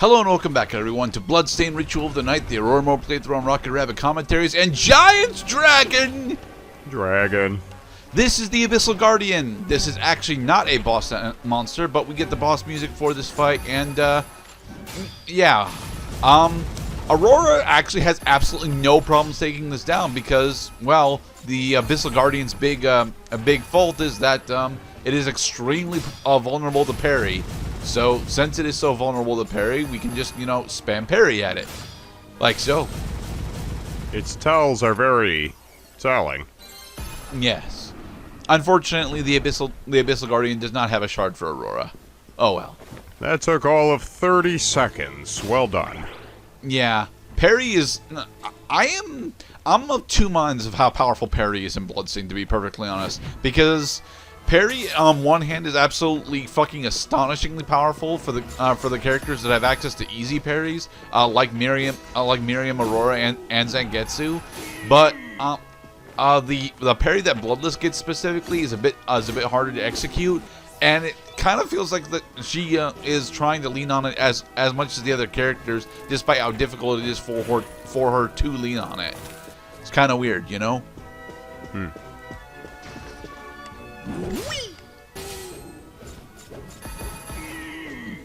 Hello and welcome back, everyone, to Bloodstained Ritual of the Night, the Aurora mode playthrough on Rocket Rabbit Commentaries, and Giant Dragon! This is the Abyssal Guardian. This is actually not a boss monster, but we get the boss music for this fight, and, yeah. Aurora actually has absolutely no problems taking this down because, well, the Abyssal Guardian's big fault is that, it is extremely vulnerable to parry. So, since it is so vulnerable to parry, we can just, spam parry at it. Like so. Its tells are very telling. Yes. Unfortunately, the Abyssal Guardian does not have a shard for Aurora. Oh well. That took all of 30 seconds. Well done. Yeah. Parry is... I'm of two minds of how powerful parry is in Bloodstained, to be perfectly honest. Because... parry, on one hand, is absolutely fucking astonishingly powerful for the characters that have access to easy parries, like Miriam, Aurora, and Zangetsu. But the parry that Bloodless gets specifically is a bit harder to execute, and it kind of feels like that she is trying to lean on it as much as the other characters, despite how difficult it is for her to lean on it. It's kind of weird, you know.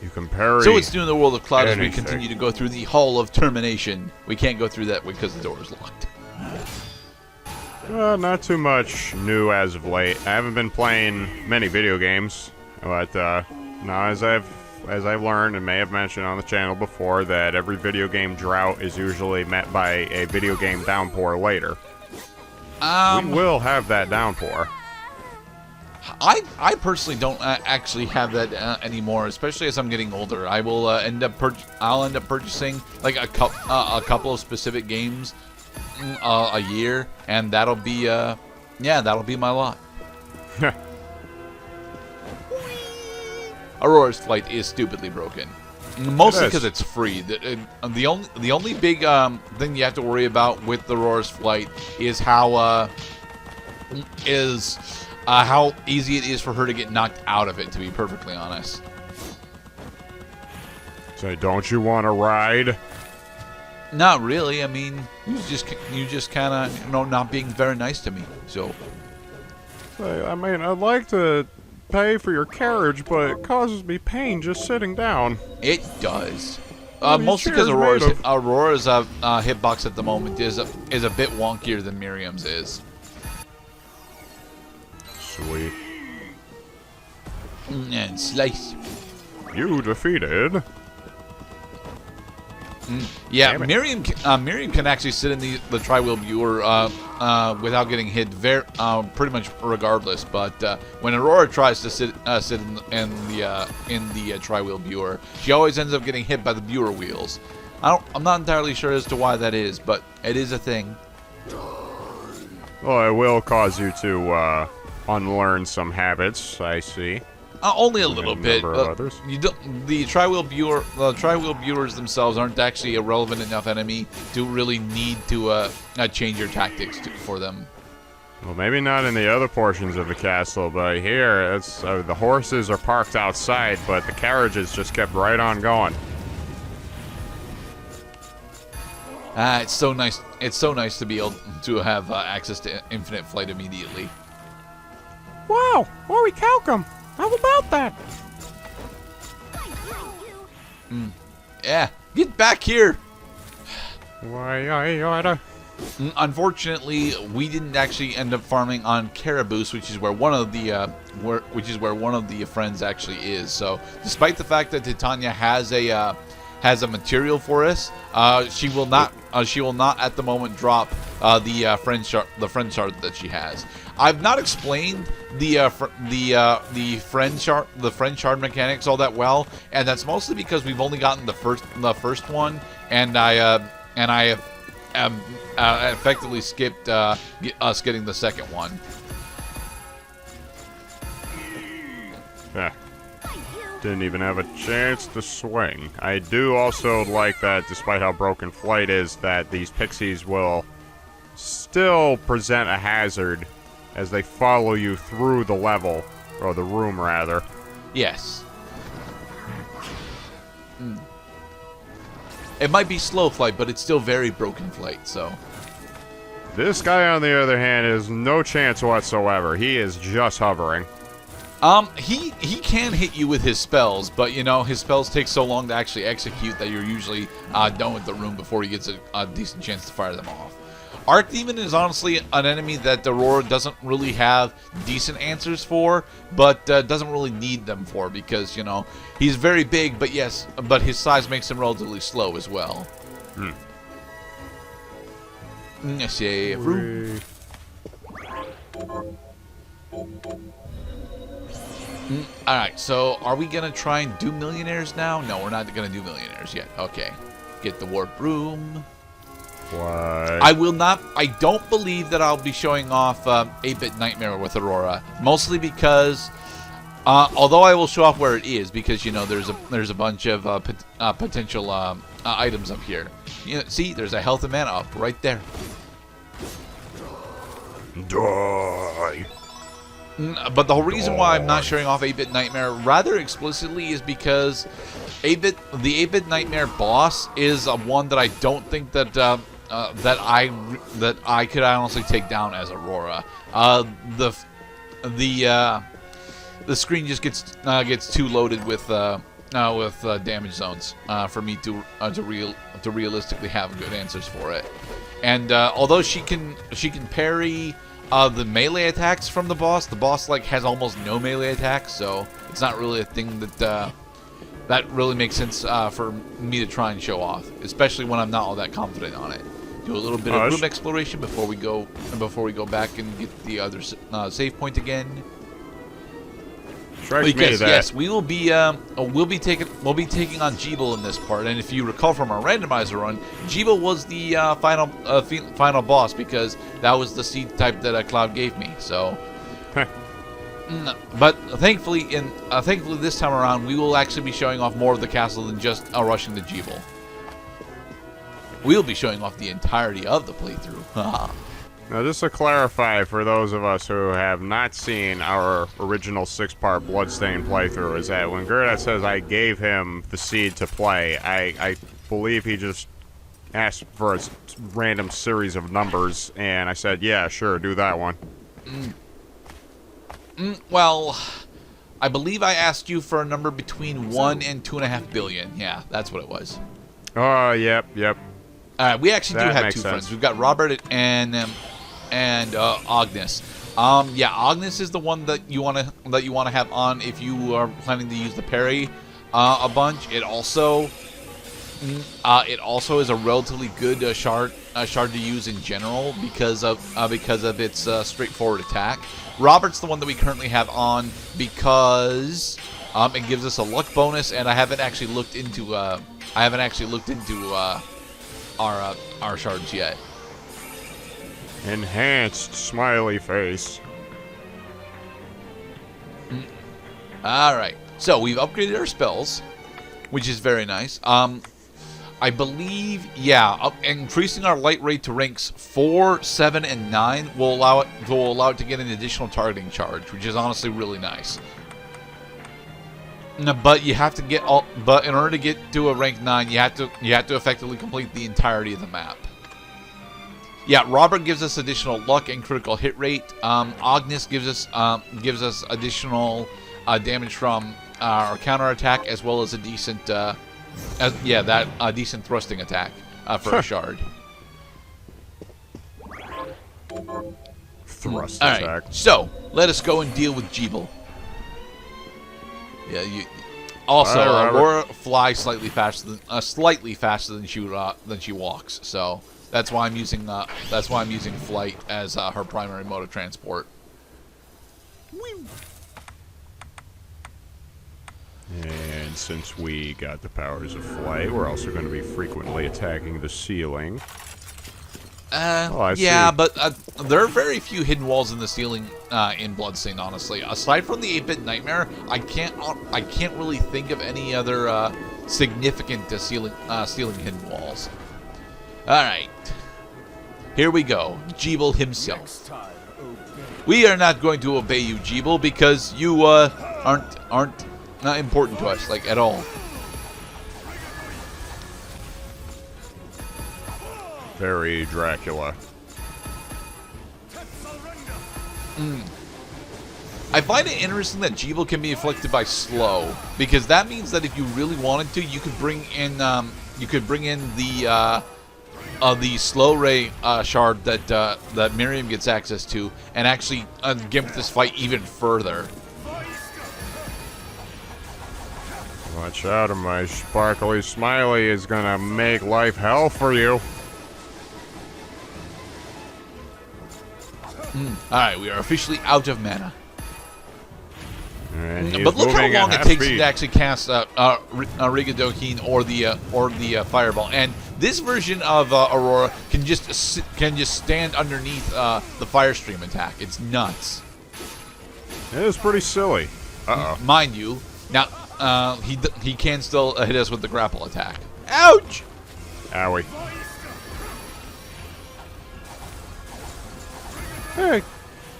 You can parry. So it's new in the world of Cloud as we anything. continue to go through the Hall of Termination. We can't go through that because the door is locked. Not too much new as of late. I haven't been playing many video games, but now as I've learned and may have mentioned on the channel before, that every video game drought is usually met by a video game downpour later. We will have that downpour. I personally don't actually have that anymore, especially as I'm getting older. I will I'll end up purchasing like a couple of specific games a year, and that'll be that'll be my lot. Aurora's flight is stupidly broken, mostly because it's free. The only big thing you have to worry about with Aurora's flight is how easy it is for her to get knocked out of it, to be perfectly honest. So don't you want to ride? Not really. I mean, you just kind of, not being very nice to me. So. I mean, I'd like to pay for your carriage, but it causes me pain just sitting down. It does. Mostly because Aurora's hitbox at the moment is a bit wonkier than Miriam's is. Sweet. And slice. You defeated. Yeah, Miriam can actually sit in the tri-wheel viewer without getting hit pretty much regardless. But when Aurora tries to sit in the tri-wheel viewer, she always ends up getting hit by the viewer wheels. I'm not entirely sure as to why that is, but it is a thing. Well, it will cause you to unlearn some habits, I see. Only a little bit. Others. The tri-wheel viewers themselves aren't actually a relevant enough enemy to really need to change your tactics for them. Well, maybe not in the other portions of the castle, but here it's the horses are parked outside, but the carriages just kept right on going. It's so nice. It's so nice to be able to have access to infinite flight immediately. Wow, Ori Calcum, how about that? Yeah, get back here. Why, I oughta. Unfortunately, we didn't actually end up farming on Caraboose, which is where one of the friends actually is. So, despite the fact that Titania has a material for us, she will not at the moment drop the friend shard that she has. I've not explained the friend shard mechanics all that well, and that's mostly because we've only gotten the first one, and I have effectively skipped us getting the second one. Yeah. Didn't even have a chance to swing. I do also like that, despite how broken flight is, that these pixies will still present a hazard as they follow you through the level, or the room rather. Yes. It might be slow flight, but it's still very broken flight, so. This guy, on the other hand, has no chance whatsoever. He is just hovering. He can hit you with his spells, but, you know, his spells take so long to actually execute that you're usually done with the room before he gets a decent chance to fire them off. Archdemon is honestly an enemy that Aurora doesn't really have decent answers for, but doesn't really need them for, because, you know, he's very big, but yes, but his size makes him relatively slow as well. Save room. Alright, so are we going to try and do millionaires now? No, we're not going to do millionaires yet. Okay. Get the warp room. What? I don't believe that I'll be showing off 8-Bit Nightmare with Aurora. Mostly because, although I will show off where it is, because, you know, there's a bunch of potential items up here. You know, see, there's a health and mana up right there. Die. But the whole reason why I'm not showing off 8-Bit Nightmare rather explicitly is because the 8-Bit Nightmare boss is one that I don't think that that I could honestly take down as Aurora. The screen just gets too loaded with damage zones for me to realistically have good answers for it. And although she can parry the melee attacks from the boss like has almost no melee attacks, so it's not really a thing that really makes sense for me to try and show off, especially when I'm not all that confident on it. Do a little bit of room exploration before we go back and get the other save point again. Because yes, we will be we'll be taking on Jeeble in this part, and if you recall from our randomizer run, Jeeble was the final boss because that was the seed type that Cloud gave me. So, but thankfully this time around, we will actually be showing off more of the castle than just rushing the Jeeble. We'll be showing off the entirety of the playthrough. Now, just to clarify for those of us who have not seen our original 6-part Bloodstained playthrough, is that when Gerdat says I gave him the seed to play, I believe he just asked for a random series of numbers, and I said, yeah, sure, do that one. Well, I believe I asked you for a number between 1 and 2.5 billion. Yeah, that's what it was. Oh, yep. We actually do have two friends. We've got Robert and Agnes. Yeah, Agnes is the one that you want to have on if you are planning to use the parry a bunch. It also is a relatively good shard to use in general because of its straightforward attack. Robert's the one that we currently have on because it gives us a luck bonus, and I haven't actually looked into our shards yet. Enhanced smiley face. Alright, so we've upgraded our spells, which is very nice. I believe, yeah, increasing our light rate to ranks 4, 7, and 9 will allow it to get an additional targeting charge, which is honestly really nice. But you have to but in order to get to a rank 9, you have to effectively complete the entirety of the map. Yeah, Robert gives us additional luck and critical hit rate. Agnes gives us additional damage from our counterattack, as well as a decent decent thrusting attack for a shard. Thrust attack. All right, so let us go and deal with Jeeble. Yeah, Aurora flies slightly faster than she walks. So that's why I'm using flight as her primary mode of transport. And since we got the powers of flight, we're also going to be frequently attacking the ceiling. Yeah, but there are very few hidden walls in the ceiling in Bloodstained, honestly. Aside from the 8-Bit Nightmare, I can't really think of any other significant ceiling hidden walls. All right, here we go. Jeeble himself. We are not going to obey you, Jeeble, because you aren't not important to us, like, at all. Very Dracula. I find it interesting that Jeeble can be afflicted by slow, because that means that if you really wanted to, you could bring in the slow ray shard that Miriam gets access to, and actually gimp this fight even further. Watch out, or my sparkly smiley is gonna make life hell for you. Alright, we are officially out of mana. And he's But look how moving at long it half takes speed. to actually cast Rigadokin or the Fireball. And this version of Aurora can just stand underneath the Fire Stream attack. It's nuts. It is pretty silly. Uh-oh. Mind you, now he can still hit us with the grapple attack. Ouch! Owie. Hey,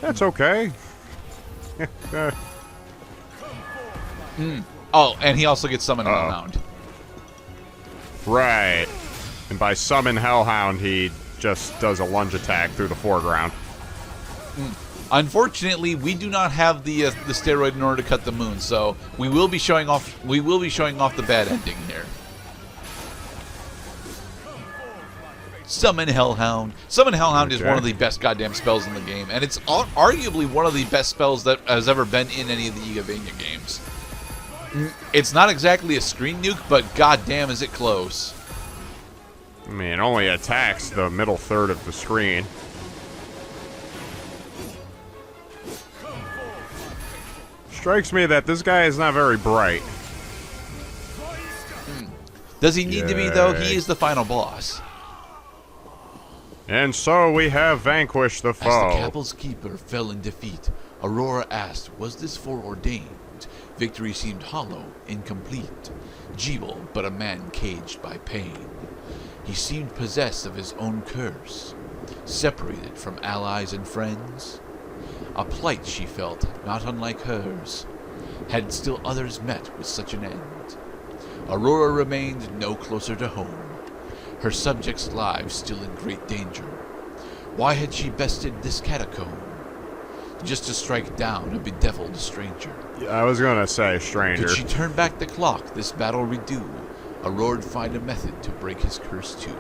that's okay. Oh, and he also gets Summon Hellhound. Right. And by summon Hellhound, he just does a lunge attack through the foreground. Unfortunately, we do not have the steroid in order to cut the moon, so we will be showing off the bad ending here. Summon Hellhound. Summon Hellhound is one of the best goddamn spells in the game, and it's arguably one of the best spells that has ever been in any of the Igavania games. It's not exactly a screen nuke, but goddamn is it close. I mean, it only attacks the middle third of the screen. Strikes me that this guy is not very bright. Does he need to be, though? He is the final boss. And so we have vanquished the foe. As the Capital's Keeper fell in defeat, Aurora asked, was this foreordained? Victory seemed hollow, incomplete. Jeeble, but a man caged by pain. He seemed possessed of his own curse, separated from allies and friends. A plight she felt, not unlike hers. Had still others met with such an end? Aurora remained no closer to home. Her subjects' lives still in great danger. Why had she bested this catacomb? Just to strike down a bedeviled stranger. I was gonna say stranger. Could she turn back the clock, this battle redo? Aurore'd find a method to break his curse too.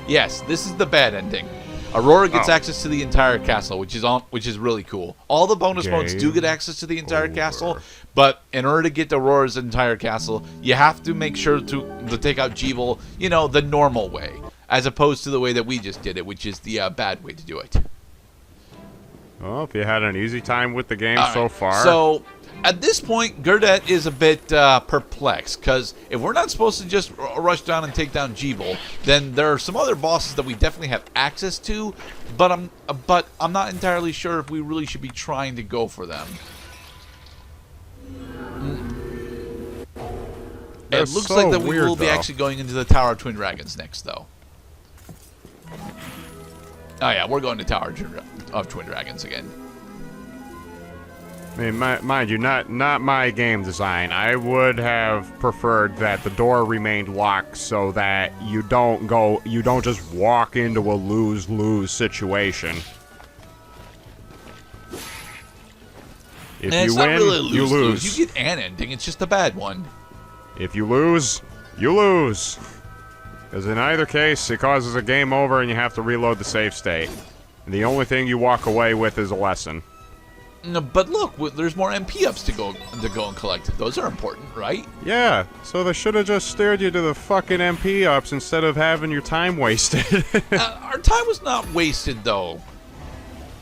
Yes, this is the bad ending. Aurora gets access to the entire castle, which is really cool. All the bonus modes do get access to the entire castle, but in order to get Aurora's entire castle, you have to make sure to take out Jeeble, you know, the normal way, as opposed to the way that we just did it, which is the bad way to do it. Well, if you had an easy time with the game so far. So, at this point, Gerdat is a bit perplexed, because if we're not supposed to just rush down and take down Jeeble, then there are some other bosses that we definitely have access to, but I'm not entirely sure if we really should be trying to go for them. It looks like that we will be actually going into the Tower of Twin Dragons next, though. Oh yeah, we're going to Tower of Twin Dragons again. I mean, mind you, not my game design. I would have preferred that the door remained locked so that you don't just walk into a lose-lose situation. If you win, really you lose. You get an ending, it's just a bad one. If you lose, you lose. Because in either case, it causes a game over and you have to reload the save state. And the only thing you walk away with is a lesson. No, but look, there's more MP ups to go and collect. Those are important, right? Yeah, so they should have just steered you to the fucking MP ups instead of having your time wasted. Our time was not wasted, though.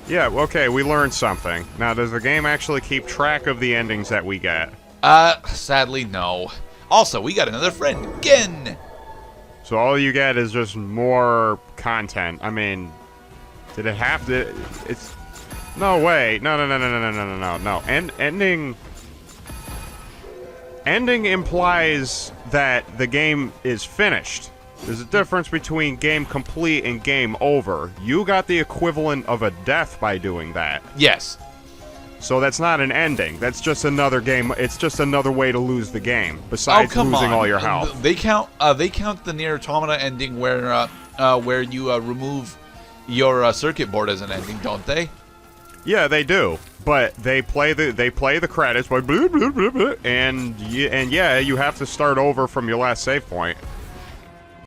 Yeah, okay, we learned something. Now, does the game actually keep track of the endings that we get? Sadly, no. Also, we got another friend, Gen! So all you get is just more content. I mean, did it have to... It's... No way. No. Ending implies that the game is finished. There's a difference between game complete and game over. You got the equivalent of a death by doing that. Yes. So that's not an ending. That's just another game. It's just another way to lose the game, besides losing all your health. They count the Nier Automata ending where you remove your circuit board as an ending, don't they? Yeah, they do. But they play the credits, like, blah, blah, blah, blah, and yeah, you have to start over from your last save point.